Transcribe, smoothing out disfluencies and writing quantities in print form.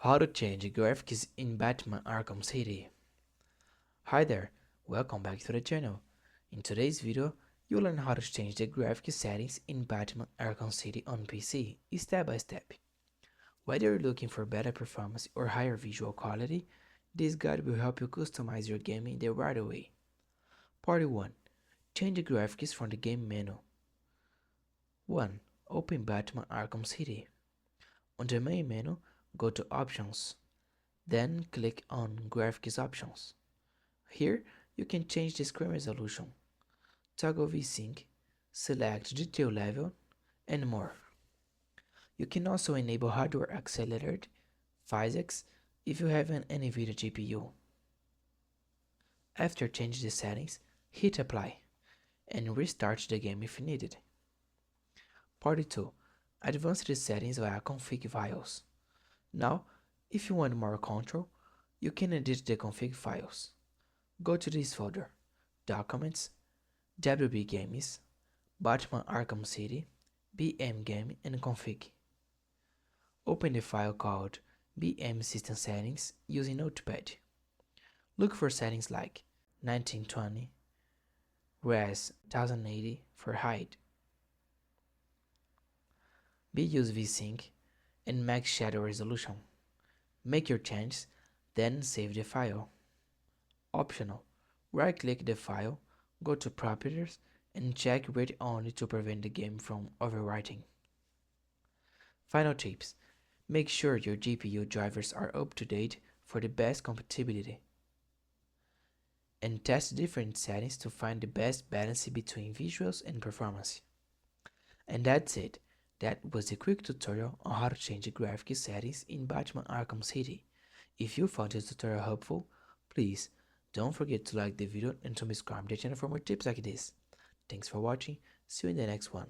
How to change the graphics in Batman Arkham City. Hi there, welcome back to the channel. In today's video, you'll learn how to change the graphics settings in Batman Arkham City on PC, step by step. Whether you're looking for better performance or higher visual quality, this guide will help you customize your game in the right way. Part 1. Change the graphics from the game menu. 1. Open Batman Arkham City. On the main menu, go to Options. Then click on Graphics Options. Here, you can change the screen resolution, toggle VSync, select detail level, and more. You can also enable hardware accelerated physics if you have an NVIDIA GPU. After changing the settings, hit Apply, and restart the game if needed. Part 2. Advance the settings via config files. Now, if you want more control, you can edit the config files. Go to this folder, Documents, WB Games, Batman Arkham City, BM Game, and Config. Open the file called BM System Settings using Notepad. Look for settings like 1920, Res 1080 for height, use VSync, and max shadow resolution. Make your changes, then save the file. Optional, right-click the file, go to Properties, and check Read Only to prevent the game from overwriting. Final tips. Make sure your GPU drivers are up to date for the best compatibility. And test different settings to find the best balance between visuals and performance. And that's it. That was a quick tutorial on how to change the graphic settings in Batman Arkham City. If you found this tutorial helpful, please don't forget to like the video and to subscribe to the channel for more tips like this. Thanks for watching, see you in the next one.